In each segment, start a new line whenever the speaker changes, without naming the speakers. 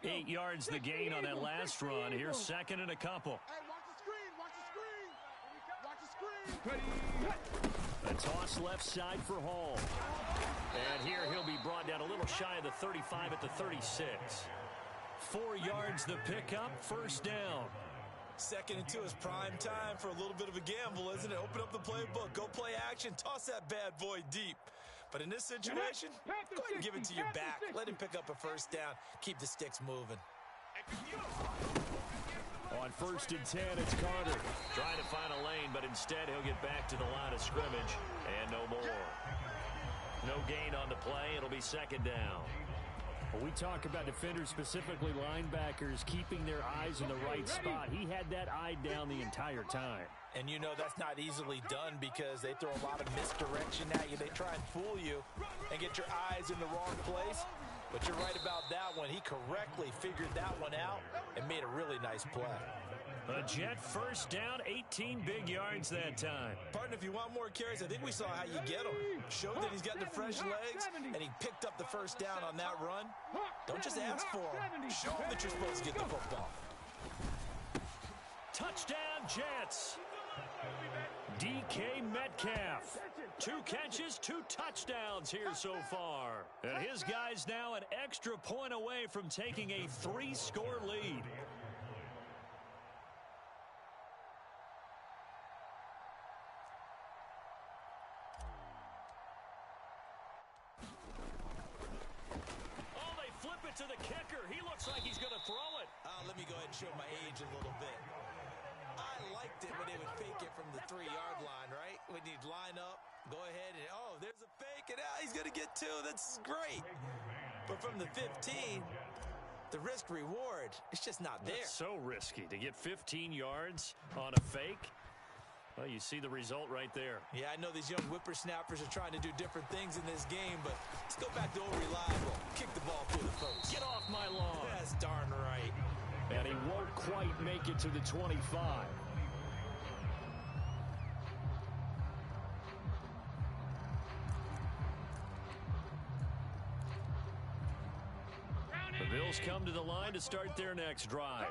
8 yards the gain on that last run. Here's second and a couple.
Hey, watch the screen. Watch the screen. Watch the screen.
A toss left side for Hall. And here he'll be brought down a little shy of the 35 at the 36. 4 yards the pickup, first down.
2nd and 2 is prime time for a little bit of a gamble, isn't it? Open up the playbook, go play action, toss that bad boy deep. But in this situation, go ahead and give it to your back. Let him pick up a first down. Keep the sticks moving.
On 1st and 10, it's Carter. Trying to find a lane, but instead he'll get back to the line of scrimmage. And no more. No gain on the play. It'll be second down. Well, we talk about defenders, specifically linebackers, keeping their eyes in the right spot. He had that eye down the entire time.
And you know that's not easily done because they throw a lot of misdirection at you. They try and fool you and get your eyes in the wrong place. But you're right about that one. He correctly figured that one out and made a really nice play.
A Jet first down, 18 big yards that time.
Partner, if you want more carries, I think we saw how you get him. Showed that he's got the fresh legs, and he picked up the first down on that run. Don't just ask for him. Show him that you're supposed to get the football.
Touchdown, Jets. DK Metcalf. 2 catches, 2 touchdowns here so far. And his guys now an extra point away from taking a 3-score lead. Oh, they flip it to the kicker. He looks like he's going to throw it.
Let me go ahead and show my age a little bit. I liked it when they would fake it from the 3-yard line, right? When you'd line up, go ahead and, oh, there's a fake, and he's going to get 2. That's great. But from the 15, the risk-reward, it's just not there.
That's so risky to get 15 yards on a fake. Well, you see the result right there.
Yeah, I know these young whippersnappers are trying to do different things in this game, but let's go back to old reliable. Kick the ball through the post.
Get off my lawn.
That's darn right.
And he won't quite make it to the 25. The Bills come to the line to start their next drive.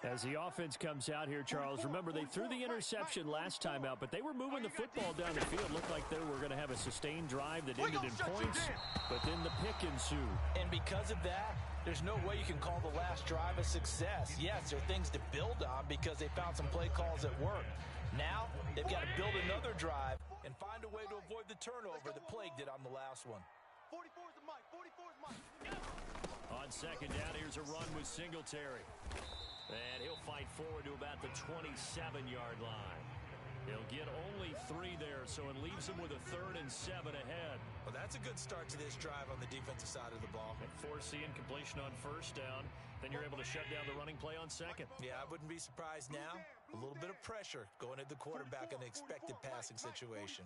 As the offense comes out here, Charles, remember they threw the interception last time out, but they were moving the football down the field. Looked like they were going to have a sustained drive that ended in points, but then the pick ensued.
And because of that, there's no way you can call the last drive a success. Yes, there are things to build on because they found some play calls that worked. Now, they've got to build another drive and find a way to avoid the turnover that plagued it on the last one.
44 is the mic. 44 is Mike.
On second down, here's a run with Singletary. And he'll fight forward to about the 27-yard line. He'll get only 3 there, so it leaves him with a 3rd and 7 ahead.
Well, that's a good start to this drive on the defensive side of the ball.
And force the incompletion on first down. Then you're able to shut down the running play on second.
Yeah, I wouldn't be surprised now. A little bit of pressure going at the quarterback in an expected passing situation.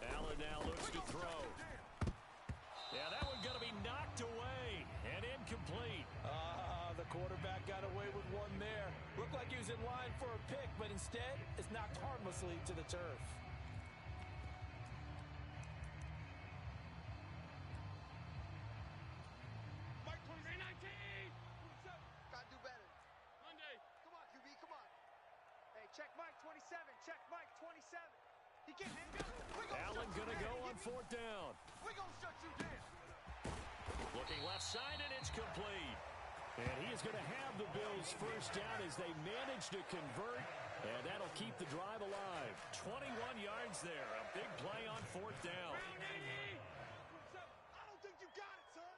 Allen now looks to throw. Yeah, that one's going to be knocked away and incomplete.
The quarterback got away with one there. Looked like he was in line for a pick, but instead it's knocked harmlessly to the turf.
Mike 23-19. Gotta do better. Monday. Come on, QB, come on. Hey, check Mike 27. Check Mike 27. He can't hang up.
Allen going to go on 4th down.
We're going to shut you down.
Looking left side, and it's complete. And he is going to have the Bills first down as they manage to convert, and that'll keep the drive alive. 21 yards there. A big play on 4th down.
I don't think you got it, son.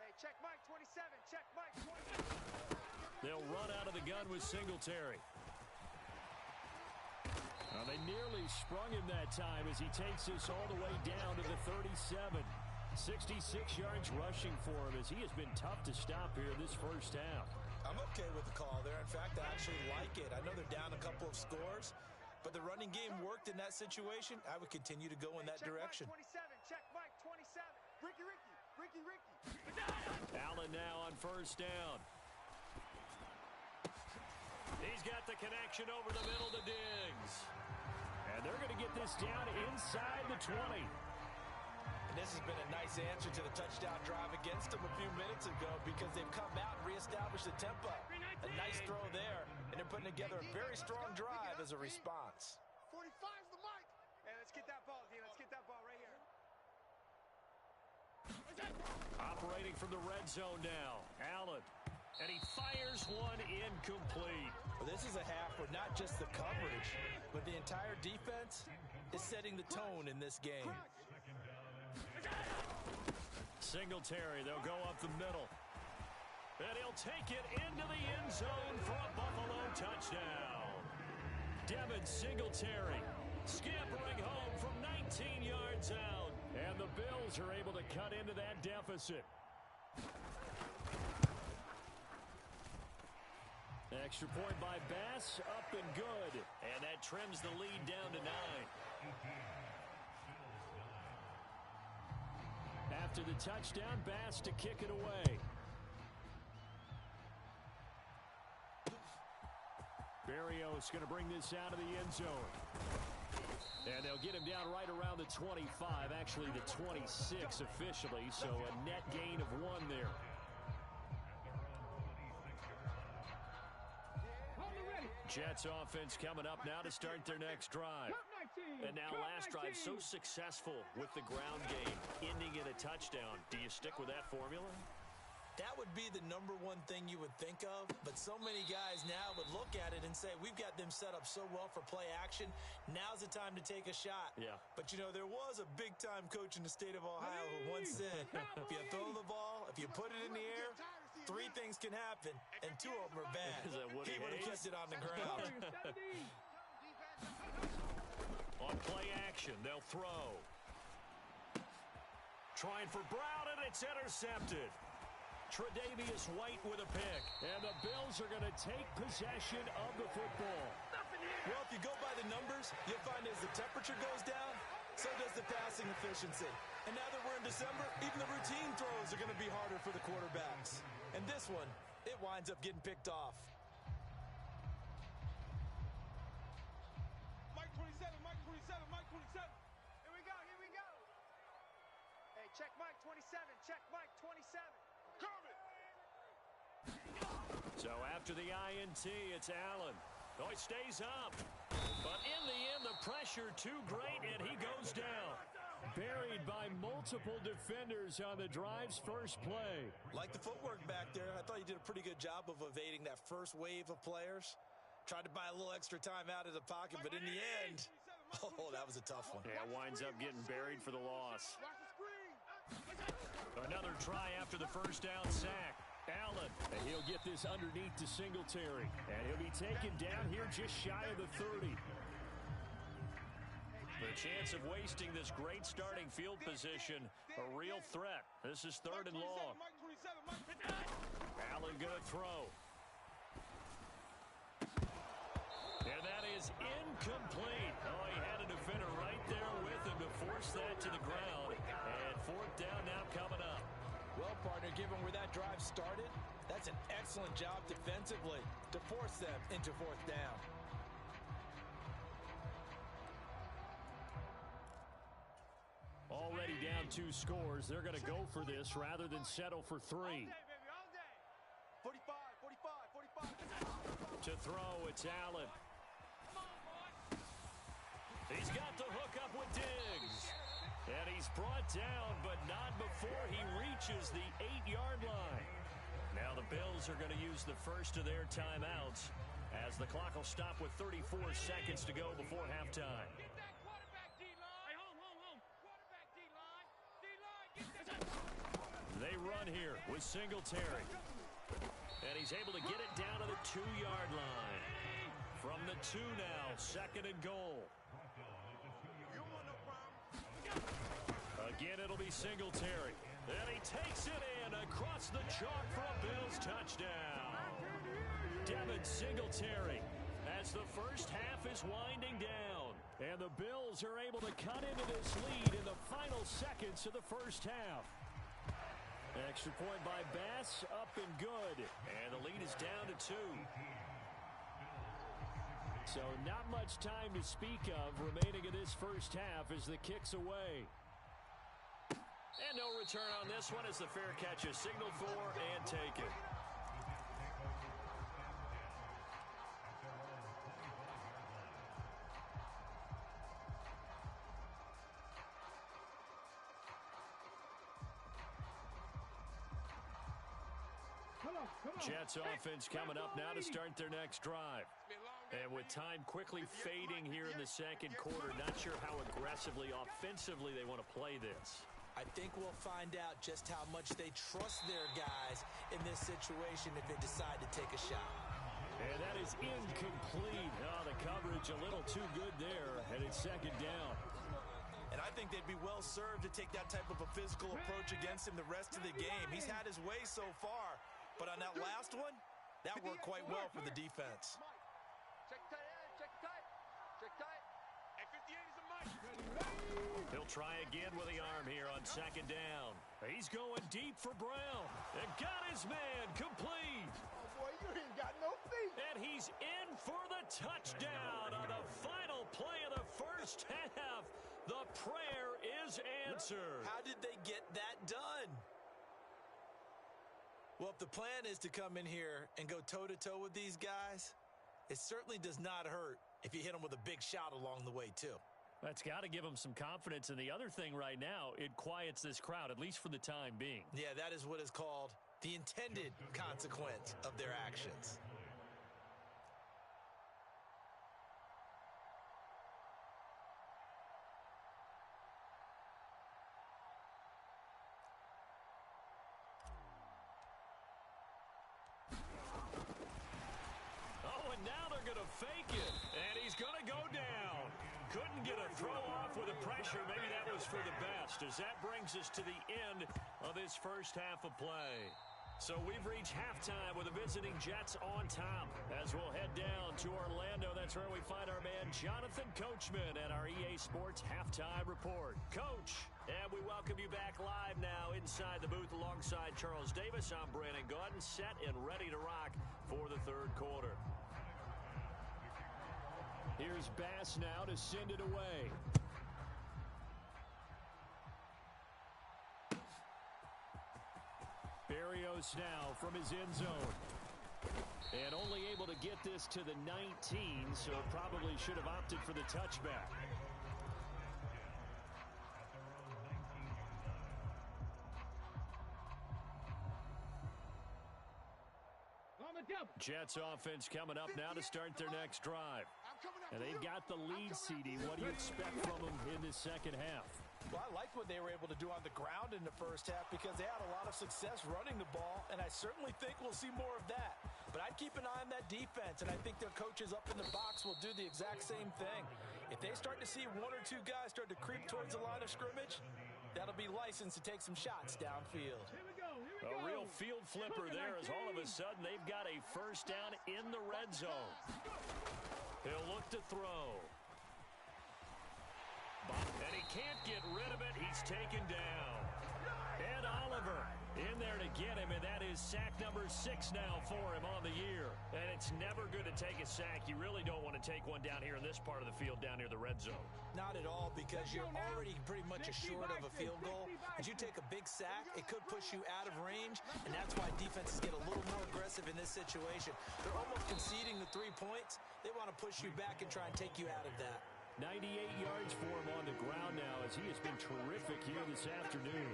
Hey, check Mike 27. Check Mike 27.
They'll run out of the gun with Singletary. Well, they nearly sprung him that time as he takes this all the way down to the 37. 66 yards rushing for him as he has been tough to stop here this first half.
I'm okay with the call there. In fact, I actually like it. I know they're down a couple of scores, but the running game worked in that situation. I would continue to go in that direction.
Mike 27. Check Mike 27. Ricky.
Allen now on first down. He's got the connection over the middle to Diggs. And they're going to get this down inside the 20.
This has been a nice answer to the touchdown drive against them a few minutes ago because they've come out and reestablished the tempo. A nice throw there, and they're putting together a very strong drive as a response.
45's the mic. Hey, let's get that ball, D. Let's get that ball right here.
Operating from the red zone now. Allen. And he fires one incomplete.
Well, this is a half where not just the coverage, but the entire defense is setting the tone in this game.
Singletary, they'll go up the middle. And he'll take it into the end zone for a Buffalo touchdown. Devin Singletary scampering home from 19 yards out. And the Bills are able to cut into that deficit. Extra point by Bass, up and good. And that trims the lead down to 9. After the touchdown, Bass to kick it away. Berrios going to bring this out of the end zone. And they'll get him down right around the 25, actually the 26 officially, so a net gain of 1 there. Jets offense coming up now to start their next drive. And now last drive so successful with the ground game, ending in a touchdown. Do you stick with that formula?
That would be the #1 thing you would think of, but so many guys now would look at it and say, we've got them set up so well for play action. Now's the time to take a shot.
Yeah.
But, you know, there was a big-time coach in the state of Ohio who once said, if you throw the ball, if you put it in the air, 3 things can happen, and 2 of them are bad. He would have kept it on the ground.
On play action, they'll throw. Trying for Brown, and it's intercepted. Tre'Davious White with a pick. And the Bills are going to take possession of the football.
Well, if you go by the numbers, you'll find as the temperature goes down, so does the passing efficiency. And now that we're in December, even the routine throws are going to be harder for the quarterbacks. And this one, it winds up getting picked off.
Mike 27, Mike 27, Mike 27. Here we go, here we go. Hey, check Mike 27, check Mike 27.
So after the INT, it's Allen. Oh, he stays up. But in the end, the pressure too great, and he goes down. Buried by multiple defenders on the drive's first play.
Like the footwork back there, I thought you did a pretty good job of evading that first wave of players. Tried to buy a little extra time out of the pocket, but in the end, oh, that was a tough one.
Yeah, winds up getting buried for the loss. Another try after the first down sack. Allen, and he'll get this underneath to Singletary. And he'll be taken down here just shy of the 30. The chance of wasting this great starting field position, a real threat. This is 3rd and long. Allen going to throw. And that is incomplete. Oh, he had a defender right there with him to force that to the ground. And 4th down now coming up.
Well, partner, given where that drive started, that's an excellent job defensively to force them into 4th down.
Already down 2 scores. They're going to go for this rather than settle for 3.
All day, baby, all day. 45, 45, 45.
To throw, it's Allen. He's got the hook up with Diggs. And he's brought down, but not before he reaches the 8-yard line. Now the Bills are going to use the first of their timeouts as the clock will stop with 34 seconds to go before halftime.
Get that quarterback, D-line. Hey, home. Quarterback, D-line. D-line, get that.
They run here with Singletary. And he's able to get it down to the 2-yard line. From the 2 now, 2nd and goal. Again, it'll be Singletary. And he takes it in across the chalk for a Bills touchdown. Devin Singletary as the first half is winding down. And the Bills are able to cut into this lead in the final seconds of the first half. Extra point by Bass, up and good. And the lead is down to 2. So not much time to speak of remaining in this first half as the kick's away. And no return on this one as the fair catch is signaled for and taken. Jets offense coming up now to start their next drive. And with time quickly fading here in the second quarter, not sure how aggressively, offensively they want to play this.
I think we'll find out just how much they trust their guys in this situation if they decide to take a shot.
And that is incomplete. Oh, the coverage a little too good there, and it's second down.
And I think they'd be well served to take that type of a physical approach against him the rest of the game. He's had his way so far, but on that last one, that worked quite well for the defense.
Check tight, check tight, check tight. Hey, 58 is a Mike.
He'll try again with the arm here on second down. He's going deep for Brown. And got his man complete.
Oh, boy, you ain't got no feet.
And he's in for the touchdown on the final play of the first half. The prayer is answered.
How did they get that done? Well, if the plan is to come in here and go toe-to-toe with these guys, it certainly does not hurt if you hit them with a big shot along the way, too.
That's got to give them some confidence. And the other thing right now, it quiets this crowd, at least for the time being.
Yeah, that is what is called the intended consequence of their actions.
Now they're going to fake it, and he's going to go down. Couldn't get a throw off with the pressure. Maybe that was for the best, as that brings us to the end of this first half of play. So we've reached halftime with the visiting Jets on top. As we'll head down to Orlando, that's where we find our man Jonathan Coachman at our EA Sports Halftime Report. Coach, and we welcome you back live now inside the booth alongside Charles Davis. I'm Brandon Gaudin, set and ready to rock for the third quarter. Here's Bass now to send it away. Berrios now from his end zone. And only able to get this to the 19, so probably should have opted for the touchback. Jets offense coming up now to start their next drive. And they've got the lead, CD. What do you expect from them in this second half?
Well, I liked what they were able to do on the ground in the first half because they had a lot of success running the ball, and I certainly think we'll see more of that. But I'd keep an eye on that defense, and I think their coaches up in the box will do the exact same thing. If they start to see one or two guys start to creep towards the line of scrimmage, that'll be licensed to take some shots downfield.
A real field flipper there as all of a sudden they've got a first down in the red zone. He'll look to throw. And he can't get rid of it. He's taken down. And Oliver in there to get him, and that is sack number 6 now for him on the year. And it's never good to take a sack. You really don't want to take one down here in this part of the field down near the red zone.
Not at all, because you're already pretty much assured of a field goal. As you take a big sack, it could push you out of range, and that's why defenses get a little more aggressive in this situation. They're almost conceding the 3 points. They want to push you back and try and take you out of that.
98 yards for him on the ground now as he has been terrific here this afternoon.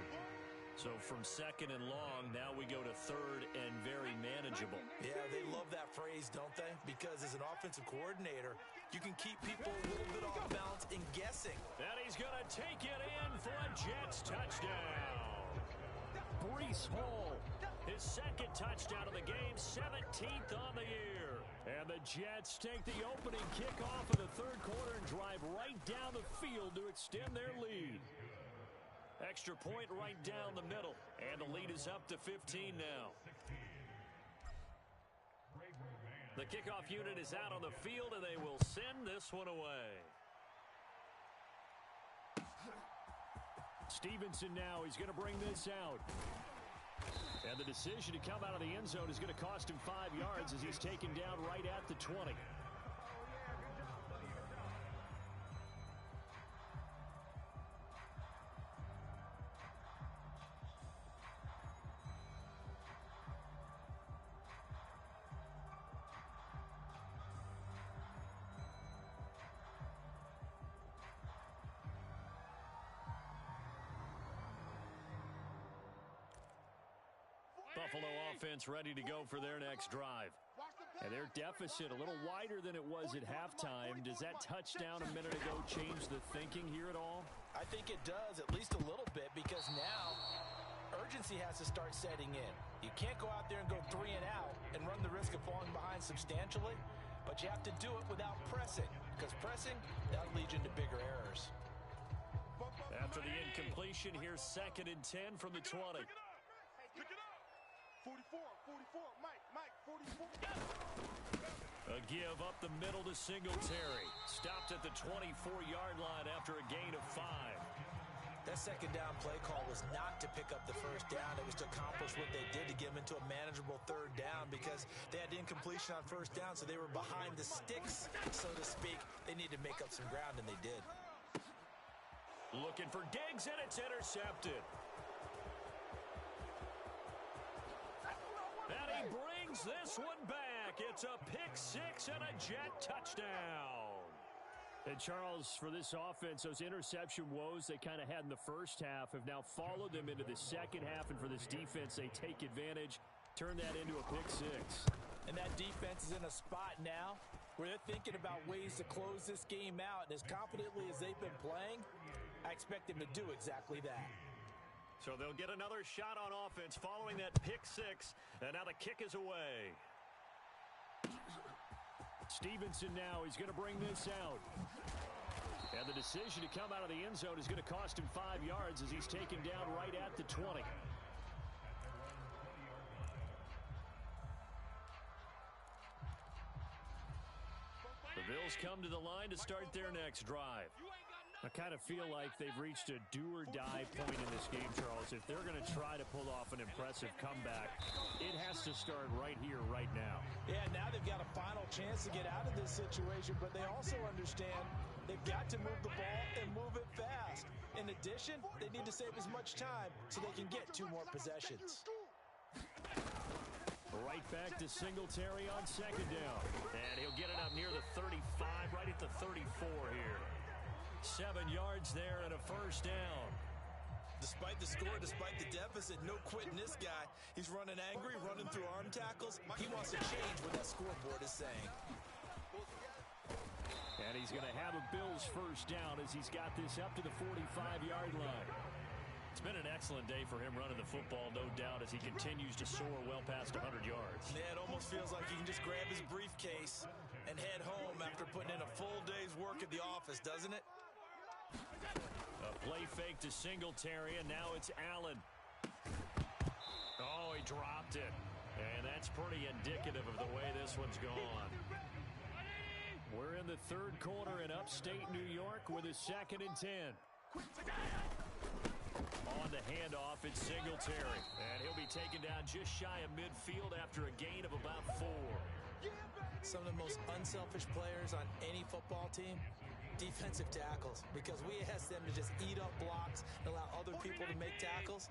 So from second and long, now we go to third and very manageable.
Yeah, they love that phrase, don't they? Because as an offensive coordinator, you can keep people a little bit off balance and guessing.
And he's going to take it in for a Jets touchdown. Breece Hall, his second touchdown of the game, 17th on the year. And the Jets take the opening kickoff of the third quarter and drive right down the field to extend their lead. Extra point right down the middle, and the lead is up to 15 now. The kickoff unit is out on the field, and they will send this one away. Stevenson now, he's going to bring this out. And the decision to come out of the end zone is going to cost him 5 yards as he's taken down right at the 20. Buffalo offense ready to go for their next drive. And their deficit a little wider than it was at halftime. Does that touchdown a minute ago change the thinking here at all?
I think it does, at least a little bit, because now urgency has to start setting in. You can't go out there and go 3 and out and run the risk of falling behind substantially, but you have to do it without pressing, because pressing, that'll lead you into bigger errors.
After the incompletion, here's 2nd and 10 from the 20.
Pick it up. 44, Mike, 44.
A give up the middle to Singletary. Stopped at the 24-yard line after a gain of 5.
That second down play call was not to pick up the first down. It was to accomplish what they did to get them into a manageable 3rd down because they had incompletion on 1st down, so they were behind the sticks, so to speak. They needed to make up some ground, and they did.
Looking for Diggs, and it's intercepted. And he brings this one back. It's a pick-6 and a Jet touchdown. And, Charles, for this offense, those interception woes they kind of had in the first half have now followed them into the second half. And for this defense, they take advantage, turn that into a pick-6.
And that defense is in a spot now where they're thinking about ways to close this game out. And as confidently as they've been playing, I expect them to do exactly that.
So they'll get another shot on offense following that pick-6. And now the kick is away. Stevenson now, he's going to bring this out. And the decision to come out of the end zone is going to cost him 5 yards as he's taken down right at the 20. The Bills come to the line to start their next drive. I kind of feel like they've reached a do-or-die point in this game, Charles. If they're going to try to pull off an impressive comeback, it has to start right here, right now.
Yeah, now they've got a final chance to get out of this situation, but they also understand they've got to move the ball and move it fast. In addition, they need to save as much time so they can get 2 more possessions.
Right back to Singletary on 2nd down. And he'll get it up near the 35, right at the 34 here. 7 yards there and a 1st down.
Despite the score, despite the deficit, no quitting this guy. He's running angry, running through arm tackles. He wants to change what that scoreboard is saying.
And he's going to have a Bills 1st down as he's got this up to the 45-yard line. It's been an excellent day for him running the football, no doubt, as he continues to soar well past 100 yards.
Yeah, it almost feels like he can just grab his briefcase and head home after putting in a full day's work at the office, doesn't it?
A play fake to Singletary, and now it's Allen. Oh, he dropped it. And that's pretty indicative of the way this one's gone. We're in the 3rd quarter in upstate New York with a 2nd and 10. On the handoff, it's Singletary. And he'll be taken down just shy of midfield after a gain of about 4.
Some of the most unselfish players on any football team, defensive tackles, because we ask them to just eat up blocks and allow other people to make tackles.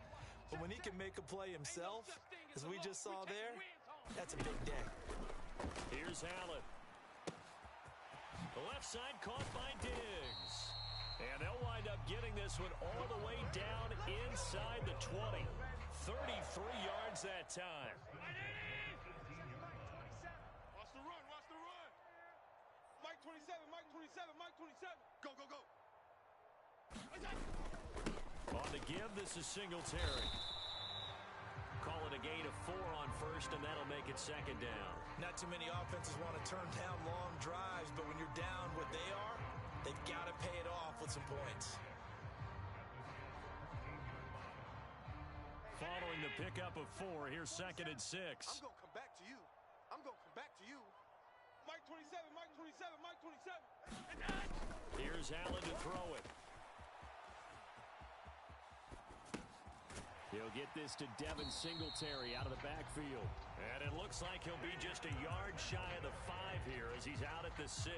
But when he can make a play himself, as we just saw there, that's a big day.
Here's Allen. The left side caught by Diggs. And they'll wind up getting this one all the way down inside the 20. 33 yards that time.
Watch the run, watch the run. Mike 27, Mike 27, Mike 27. Go, go, go.
On the give, this is Singletary. Call it a gain of 4 on 1st, and that'll make it 2nd down.
Not too many offenses want to turn down long drives, but when you're down what they are, they've got to pay it off with some points.
Following the pickup of 4, here's 2nd and 6.
I'm going to come back to you. I'm going to come back to you. Mike 27, Mike 27, Mike 27.
Here's Allen to throw it. He'll get this to Devin Singletary out of the backfield. And it looks like he'll be just a yard shy of the 5 here as he's out at the 6.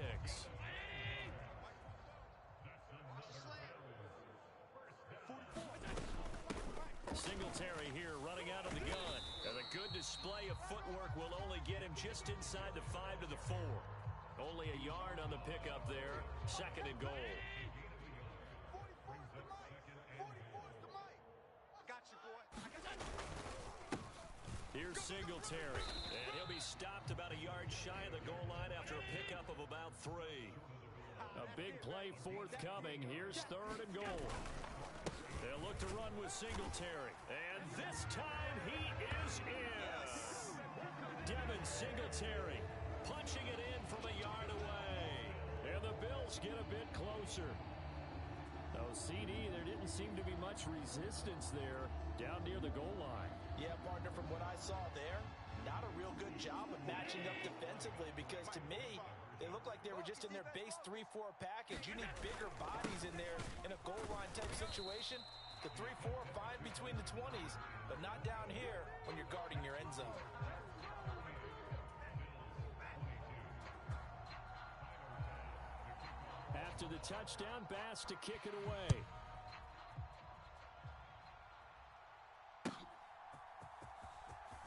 Singletary here running out of the gun. And a good display of footwork will only get him just inside the 5 to the 4. Only a yard on the pickup there. 2nd and goal. Here's Singletary. And he'll be stopped about a yard shy of the goal line after a pickup of about 3. A big play forthcoming. Here's 3rd and goal. They'll look to run with Singletary. And this time he is in. Devin Singletary punching it in from a yard away. And the Bills get a bit closer. Oh, CD, there didn't seem to be much resistance there down near the goal line.
Yeah, partner, from what I saw there, not a real good job of matching up defensively because to me, they looked like they were just in their base 3-4 package. You need bigger bodies in there in a goal line type situation. The 3-4 fine between the 20s, but not down here when you're guarding your end zone.
After the touchdown, Bass to kick it away.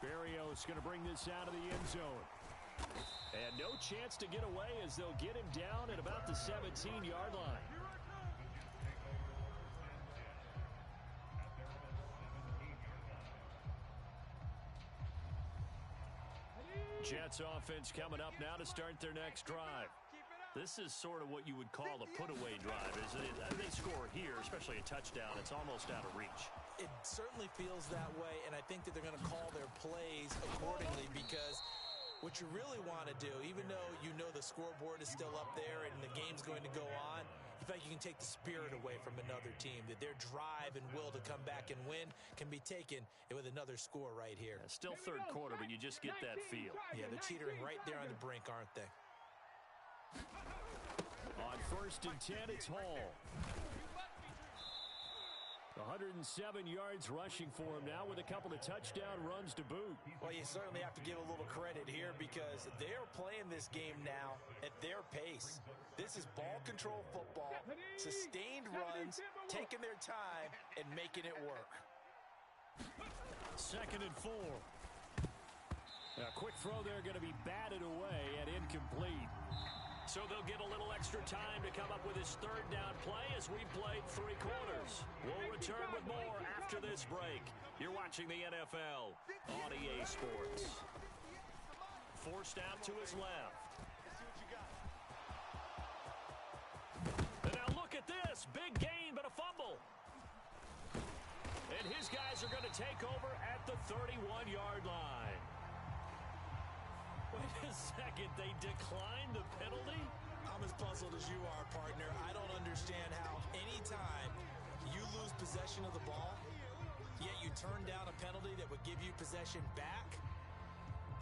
Berrios going to bring this out of the end zone. And no chance to get away as they'll get him down at about the 17-yard line. Jets offense coming up now to start their next drive. This is sort of what you would call a put-away drive, isn't it? They score here, especially a touchdown. It's almost out of reach.
It certainly feels that way, and I think that they're going to call their plays accordingly because what you really want to do, even though you know the scoreboard is still up there and the game's going to go on, you feel like you can take the spirit away from another team, that their drive and will to come back and win can be taken with another score right here.
Yeah, still third quarter, but you just get that feel.
Yeah, they're teetering right there on the brink, aren't they?
On 1st and 10, it's Hall. 107 yards rushing for him now with a couple of touchdown runs to boot.
Well, you certainly have to give a little credit here because they're playing this game now at their pace. This is ball control football, sustained runs, taking their time, and making it work.
2nd and 4. A quick throw there going to be batted away and incomplete. So they'll get a little extra time to come up with his 3rd down play as we played 3 quarters. We'll return with more after this break. You're watching the NFL on EA Sports. Forced out to his left. And now look at this. Big gain, but a fumble. And his guys are going to take over at the 31-yard line. Wait a second, they declined the penalty?
I'm as puzzled as you are, partner. I don't understand how anytime you lose possession of the ball, yet you turn down a penalty that would give you possession back.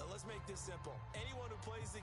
Let's make this simple. Anyone who plays the